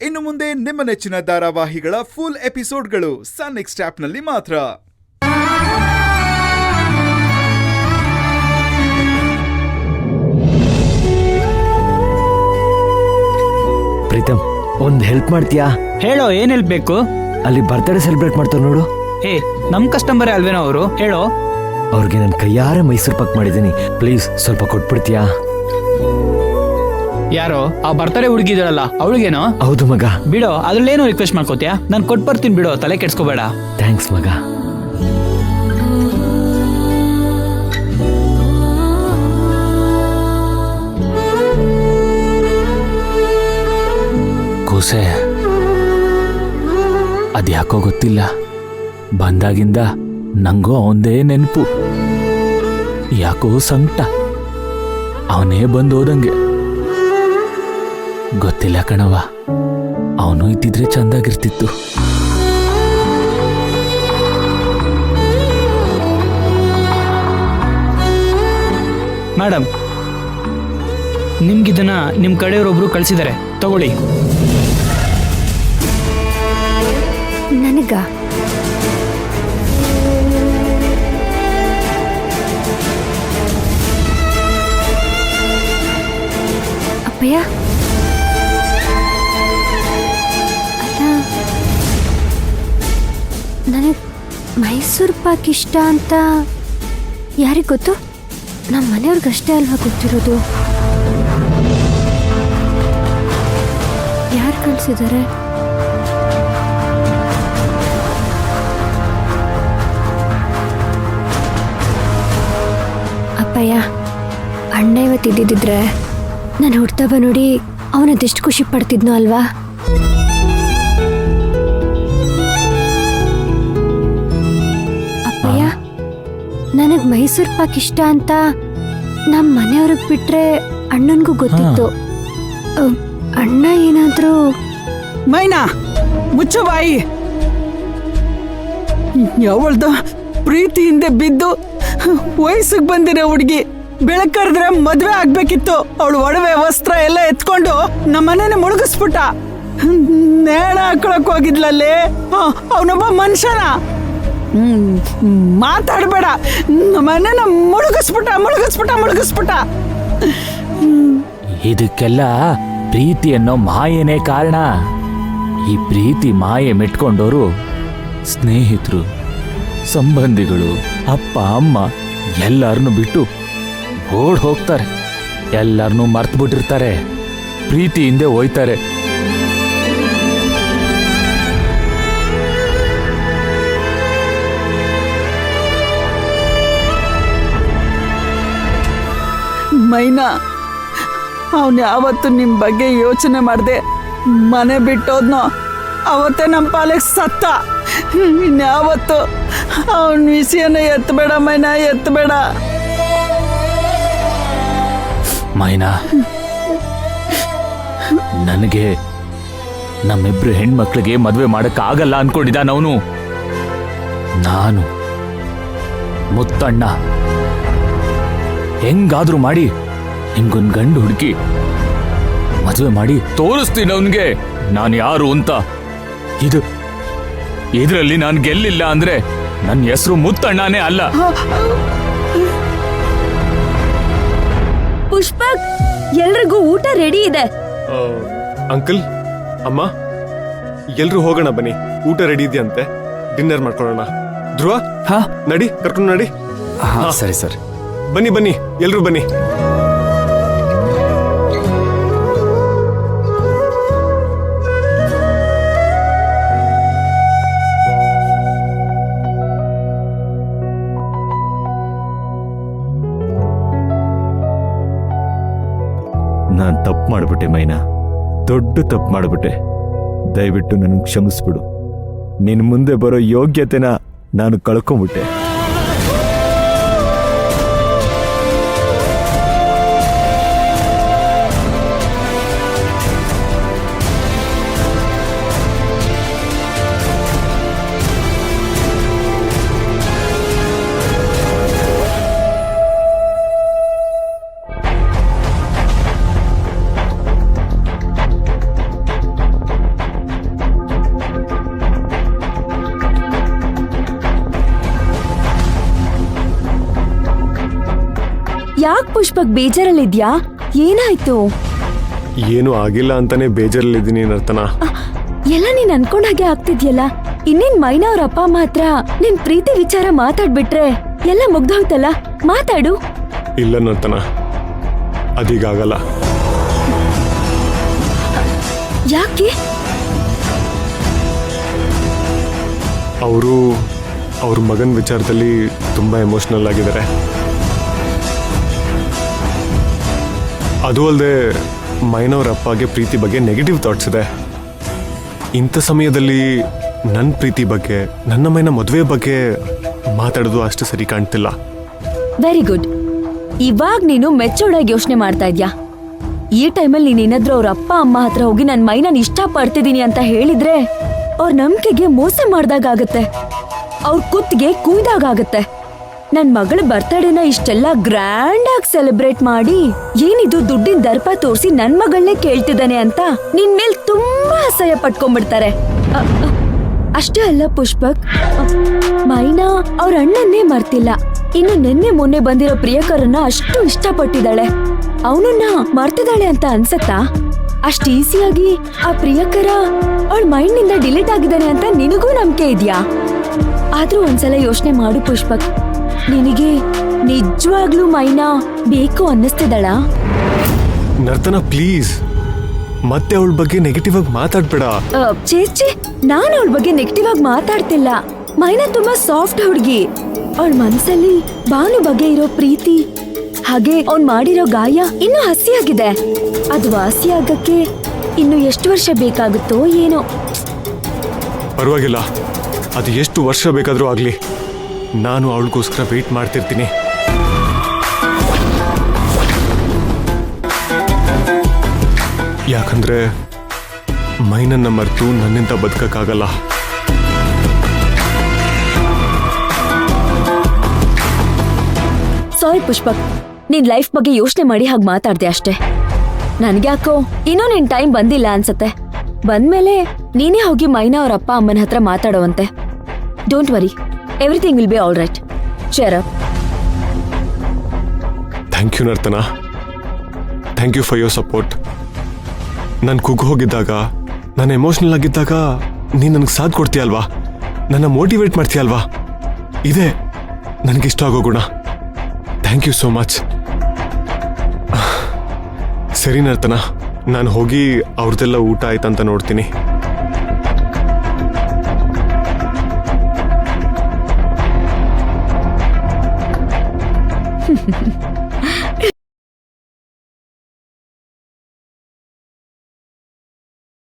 ಇನ್ನು ಮುಂದೆ ನಿಮ್ಮ ನೆಚ್ಚಿನ ಧಾರಾವಾಹಿಗಳ ಫುಲ್ ಎಪಿಸೋಡ್ಗಳು ಸನ್ ನೆಕ್ಸ್ಟ್ ಆಪ್ನಲ್ಲಿ ಮಾತ್ರ. ಪ್ರೀತಮ್, ಒಂದ್ ಹೆಲ್ಪ್ ಮಾಡ್ತೀಯಾ? ಹೇಳೋ, ಏನ್ ಹೆಲ್ಪ್ ಬೇಕು? ಅಲ್ಲಿ ಬರ್ತ್ಡೇ ಸೆಲೆಬ್ರೇಟ್ ಮಾಡ್ತಾರ ನೋಡು. ನಮ್ ಕಸ್ಟಮರ್ ಅಲ್ವೇನೋ ಅವರು? ಹೇಳೋ. ಅವ್ರಿಗೆ ನನ್ ಕೈಯಾರೆ ಮೈಸೂರು ಪಾಕ್ ಮಾಡಿದೀನಿ, ಪ್ಲೀಸ್ ಸ್ವಲ್ಪ ಕೊಟ್ಬಿಡ್ತೀಯಾ? ಯಾರೋ ಆ ಬರ್ತಾರೆ ಹುಡುಗಿದಾಳಲ್ಲ, ಅವಳಿಗೇನೋ? ಹೌದು ಮಗ. ಬಿಡೋ, ಅದ್ರಲ್ಲೇನೋ ರಿಕ್ವೆಸ್ಟ್ ಮಾಡ್ಕೋತೀಯಾ? ನಾನ್ ಕೊಟ್ಬರ್ತೀನಿ ಬಿಡೋ, ತಲೆ ಕೆಡ್ಸ್ಕೋಬೇಡ. ಥ್ಯಾಂಕ್ಸ್ ಮಗ. ಕೂಸೆ, ಅದ್ಯಾಕೋ ಗೊತ್ತಿಲ್ಲ, ಬಂದಾಗಿಂದ ನಂಗೂ ಅವಂದೇ ನೆನಪು. ಯಾಕೋ ಸಂಕಟ, ಅವನೇ ಬಂದೋದಂಗೆ. ಗೊತ್ತಿಲ್ಲ ಕಣವ, ಅವನು ಇದ್ದಿದ್ರೆ ಚಂದಾಗಿರ್ತಿತ್ತು. ಮೇಡಮ್, ನಿಮ್ಗಿದನ್ನ ನಿಮ್ ಕಡೆಯವರೊಬ್ರು ಕಳ್ಸಿದ್ದಾರೆ, ತಗೊಳ್ಳಿ. ನನಗ ಅಪ್ಪಯ್ಯ, ಅಲ್ಲ, ನನಗೆ ಮೈಸೂರು ಪಾಕ್ ಇಷ್ಟ ಅಂತ ಯಾರಿಗೆ ಗೊತ್ತು? ನಮ್ಮ ಮನೆಯವ್ರಿಗಷ್ಟೇ ಅಲ್ವಾ ಗೊತ್ತಿರೋದು. ಯಾರು ಕಳಿಸಿದ್ದಾರೆ? ಅಪ್ಪಯ್ಯ, ಅಣ್ಣ ಇವತ್ತಿದ್ದಿದ್ರೆ ನಾನು ಹುಡ್ತವ ನೋಡಿ ಅವನದೆಷ್ಟು ಖುಷಿ ಪಡ್ತಿದ್ನೋ ಅಲ್ವಾ? ಅಪ್ಪಯ್ಯ, ನನಗೆ ಮೈಸೂರು ಪಾಕ್ ಇಷ್ಟ ಅಂತ ನಮ್ಮ ಮನೆಯವ್ರಿಗೆ ಬಿಟ್ರೆ ಅಣ್ಣನಿಗೂ ಗೊತ್ತಿತ್ತು. ಅಣ್ಣ ಏನಾದ್ರೂ... ಮೈನಾ, ಮುಚ್ಚು ಬಾಯಿ. ಅವಳ್ದು ಪ್ರೀತಿಯಿಂದ ಬಿದ್ದು ವಯಸ್ಸಿಗೆ ಬಂದಿರೋ ಹುಡುಗಿ, ಬೆಳಕರಿದ್ರೆ ಮದ್ವೆ ಆಗ್ಬೇಕಿತ್ತು. ಅವಳು ಒಡವೆ ವಸ್ತ್ರ ಎಲ್ಲ ಎತ್ಕೊಂಡು ನಮ್ಮನೇನೆ ಮುಳುಗಿಸ್ಬಿಟ್ಟ. ನೇಣ ಹಾಕೊಳಕ್ ಹೋಗಿದ್ಲಲ್ಲಿ, ಅವನೊಬ್ಬ ಮನುಷ್ಯನ. ಮಾತಾಡ್ಬೇಡ, ನಮ್ಮನೇನ ಮುಳುಗಿಸ್ಬಿಟ್ಟ. ಇದಕ್ಕೆಲ್ಲ ಪ್ರೀತಿ ಅನ್ನೋ ಮಾಯೇನೇ ಕಾರಣ. ಈ ಪ್ರೀತಿ ಮಾಯೆ ಮೆಟ್ಕೊಂಡವರು ಸ್ನೇಹಿತರು, ಸಂಬಂಧಿಗಳು, ಅಪ್ಪ ಅಮ್ಮ ಎಲ್ಲರನ್ನು ಬಿಟ್ಟು ಓಡ್ ಹೋಗ್ತಾರೆ. ಎಲ್ಲರನ್ನೂ ಮರ್ತು ಬಿಟ್ಟಿರ್ತಾರೆ, ಪ್ರೀತಿ ಹಿಂದೆ ಹೋಯ್ತಾರೆ. ಮೈನಾ, ಅವನು ಯಾವತ್ತು ನಿಮ್ಮ ಬಗ್ಗೆ ಯೋಚನೆ ಮಾಡ್ದೆ ಮನೆ ಬಿಟ್ಟೋದ್ನೋ ಅವತ್ತೇ ನಮ್ಮ ಪಾಲಿಗೆ ಸತ್ತ. ಇನ್ಯಾವತ್ತು ಅವನ ವಿಷಯನ ಎತ್ತಬೇಡ ಮೈನಾ, ಎತ್ತಬೇಡ. ಮೈನಾ, ನನಗೆ ನಮ್ಮಿಬ್ರು ಹೆಣ್ಮಕ್ಳಿಗೆ ಮದ್ವೆ ಮಾಡಕ್ಕಾಗಲ್ಲ ಅನ್ಕೊಂಡಿದ್ದಾನವನು. ನಾನು ಮುತ್ತಣ್ಣ ಹೆಂಗಾದ್ರೂ ಮಾಡಿ ಹಿಂಗೊಂದು ಗಂಡು ಹುಡುಕಿ ಮದುವೆ ಮಾಡಿ ತೋರಿಸ್ತೀನಿ ಅವನ್ಗೆ ನಾನು ಯಾರು ಅಂತ. ಇದರಲ್ಲಿ ನಾನು ಗೆಲ್ಲಿಲ್ಲ ಅಂದ್ರೆ ನನ್ನ ಹೆಸರು ಮುತ್ತಣ್ಣನೇ ಅಲ್ಲ. ಪುಷ್ಪಕ್, ಎಲ್ರಿಗೂ ಊಟ ರೆಡಿ ಇದೆ. ಅಂಕಲ್, ಅಮ್ಮ, ಎಲ್ರು ಹೋಗೋಣ ಬನ್ನಿ. ಊಟ ರೆಡಿ ಇದೆಯಂತೆ, ಡಿನ್ನರ್ ಮಾಡ್ಕೊಳ್ಳೋಣ. ಧ್ರುವ, ನಡಿ, ಕರ್ಕೊಂಡು ನಡಿ. ಸರಿ ಸರಿ, ಬನ್ನಿ ಎಲ್ರು ಬನ್ನಿ. ನಾನು ತಪ್ಪು ಮಾಡಿಬಿಟ್ಟೆ ಮೈನಾ, ದೊಡ್ಡ ತಪ್ಪು ಮಾಡಿಬಿಟ್ಟೆ. ದಯವಿಟ್ಟು ನನಗೆ ಕ್ಷಮಿಸ್ಬಿಡು. ನಿನ್ನ ಮುಂದೆ ಬರೋ ಯೋಗ್ಯತೆನ ನಾನು ಕಳ್ಕೊಂಬಿಟ್ಟೆ. ಯಾಕೆ ಪುಷ್ಪಕ್ ಬೇಜಾರಲ್ಲಿದ್ಯಾ? ಏನಾಯ್ತು? ಏನು ಆಗಿಲ್ಲ ಅಂತಾನೆ ಬೇಜಾರಲ್ಲಿದ್ದೀನಿ ನರ್ತನ. ಎಲ್ಲ ನೀನ್ ಅನ್ಕೊಂಡಾಗೆ ಆಗ್ತಿದ್ಯಲ್ಲ. ಇನ್ನೇನ್ ಮೈನಾ ಅವ್ರ ಅಪ್ಪ ಅಮ್ಮ ಹತ್ರ ನಿನ್ ಪ್ರೀತಿ ವಿಚಾರ ಮಾತಾಡ್ಬಿಟ್ರೆ ಎಲ್ಲ ಮುಗ್ದೋಯ್ತಲ್ಲ. ಮಾತಾಡು. ಇಲ್ಲ ನರ್ತನ, ಅದೀಗಾಗಲ್ಲ. ಯಾಕೆ? ಅವರು ಅವ್ರ ಮಗನ ವಿಚಾರದಲ್ಲಿ ತುಂಬಾ ಎಮೋಷನಲ್ ಆಗಿದ್ದಾರೆ. ಅದು ಅಲ್ಲದೆ ಮೈನವ್ರ ಅಪ್ಪಗೆ ಪ್ರೀತಿ ಬಗ್ಗೆ ನೆಗೆಟಿವ್ ಥಾಟ್ಸ್ ಇದೆ. ಇಂಥ ಸಮಯದಲ್ಲಿ ನನ್ನ ಪ್ರೀತಿ ಬಗ್ಗೆ, ನನ್ನ ಮೈನ ಮದುವೆ ಬಗ್ಗೆ ಮಾತಾಡೋದು ಅಷ್ಟು ಸರಿ ಕಾಣ್ತಿಲ್ಲ. Very good. ಇವಾಗ ನೀನು ಮೆಚ್ಚೋಡಾಗಿ ಯೋಚನೆ ಮಾಡ್ತಾ ಇದ್ಯಾ. ಈ ಟೈಮಲ್ಲಿ ನೀನೇನಾದ್ರೂ ಅವ್ರ ಅಪ್ಪ ಅಮ್ಮ ಹತ್ರ ಹೋಗಿ ನನ್ ಮೈನನ್ ಇಷ್ಟ ಪಡ್ತಿದೀನಿ ಅಂತ ಹೇಳಿದ್ರೆ ಅವ್ರ ನಂಬಿಕೆಗೆ ಮೋಸ ಮಾಡ್ದಾಗತ್ತೆ, ಅವ್ರ ಕುತ್ತಿಗೆ ಕುಯ್ದಾಗತ್ತೆ. ನನ್ ಮಗಳ ಬರ್ತಡೇನ ಇಷ್ಟೆಲ್ಲ ಗ್ರ್ಯಾಂಡ್ ಆಗಿ ಸೆಲೆಬ್ರೇಟ್ ಮಾಡಿ ಏನಿದು ದುಡ್ಡಿನ ದರ್ಪ ತೋರಿಸಿ ನನ್ ಮಗಳನ್ನೇ ಕೇಳ್ತಿದ್ದಾನೆ ಅಂತ ನಿನ್ ಮೇಲ್ ತುಂಬಾ ಅಸಹ್ಯ ಪಟ್ಕೊಂಡ್ಬಿಡ್ತಾರೆ. ಅಷ್ಟೇ ಅಲ್ಲ ಪುಷ್ಪಕ್, ಮೈನಾ ಅವ್ರ ಅಣ್ಣನ್ನೇ ಮರ್ತಿಲ್ಲ. ಇನ್ನು ನಿನ್ನೆ ಮೊನ್ನೆ ಬಂದಿರೋ ಪ್ರಿಯಕರನ್ನ ಅಷ್ಟು ಇಷ್ಟಪಟ್ಟಿದ್ದಾಳೆ. ಅವನನ್ನ ಮರ್ತಿದ್ದಾಳೆ ಅಂತ ಅನ್ಸತ್ತಾ? ಅಷ್ಟ್ ಈಸಿಯಾಗಿ ಆ ಪ್ರಿಯಕರ ಅವಳ ಮೈಂಡ್ ನಿಂದ ಡಿಲೀಟ್ ಆಗಿದ್ದಾನೆ ಅಂತ ನಿನಗೂ ನಂಬಿಕೆ ಇದ್ಯಾ? ಆದ್ರೂ ಒಂದ್ಸಲ ಯೋಚನೆ ಮಾಡು ಪುಷ್ಪಕ್, ನಿನಗೆ ನಿಜವಾಗ್ಲೂ ಮೈನಾ ಬೇಕು ಅನ್ನಿಸ್ತಿದ್ದಾಳ? ನರ್ತನ ಪ್ಲೀಸ್, ಮತ್ತೆ ಅವಳ ಬಗ್ಗೆ ನೆಗೆಟಿವ್ ಆಗಿ ಮಾತಾಡ್ಬೇಡ. ಚೇಚೆ, ನಾನು ಅವಳ ಬಗ್ಗೆ ನೆಗೆಟಿವ್ ಆಗಿ ಮಾತಾಡ್ತಿಲ್ಲ. ಮೈನಾ ತುಂಬಾ ಸಾಫ್ಟ್ ಹುಡುಗಿ. ಅವಳ ಮನಸ್ಸಲ್ಲಿ ಭಾನು ಬಗ್ಗೆ ಇರೋ ಪ್ರೀತಿ ಹಾಗೆ ಅವ್ನ್ ಮಾಡಿರೋ ಗಾಯ ಇನ್ನೂ ಹಸಿಯಾಗಿದೆ. ಅದು ವಾಸಿ ಆಗಕ್ಕೆ ಇನ್ನು ಎಷ್ಟು ವರ್ಷ ಬೇಕಾಗುತ್ತೋ ಏನೋ. ಪರವಾಗಿಲ್ಲ, ಅದು ಎಷ್ಟು ವರ್ಷ ಬೇಕಾದ್ರೂ ಆಗ್ಲಿ, ನಾನು ಅವಳಿಗೋಸ್ಕರ ವೇಟ್ ಮಾಡ್ತಿರ್ತೀನಿ. ಯಾಕಂದ್ರೆ ಮೈನನ್ನ ಮರೆತು ನನ್ನಿಂದ ಬದುಕಕ್ಕಾಗಲ್ಲ. ಸಾರಿ ಪುಷ್ಪಕ್, ನಿನ್ ಲೈಫ್ ಬಗ್ಗೆ ಯೋಚನೆ ಮಾಡಿ ಹಾಗೆ ಮಾತಾಡ್ದೆ ಅಷ್ಟೇ. ನನ್ಗ್ಯಾಕೋ ಇನ್ನೂ ನಿನ್ ಟೈಮ್ ಬಂದಿಲ್ಲ ಅನ್ಸತ್ತೆ. ಬಂದ್ಮೇಲೆ ನೀನೇ ಹೋಗಿ ಮೈನಾ ಅವ್ರ ಅಪ್ಪ ಅಮ್ಮನ ಹತ್ರ ಮಾತಾಡೋವಂತೆ. Don't worry, everything will be all right. Cheer up. Thank you Nartana, thank you for your support. ನಾನು ಕುಗ್ಗು ಹೋಗಿದ್ದಾಗ, ನಾನು ಎಮೋಷನಲ್ ಆಗಿದ್ದಾಗ ನೀನು ನನಗೆ ಸಾಥ್ ಕೊಡ್ತೀಯಲ್ವಾ, ನನ್ನ ಮೋಟಿವೇಟ್ ಮಾಡ್ತೀಯಲ್ವಾ, ಇದೇ ನನಗಿಷ್ಟ ಆಗೋ ಗುಣ. Thank you so much. ಸರಿ ನರ್ತನ, ನಾನು ಹೋಗಿ ಅವ್ರದ್ದೆಲ್ಲ ಊಟ ಆಯ್ತಂತ ನೋಡ್ತೀನಿ.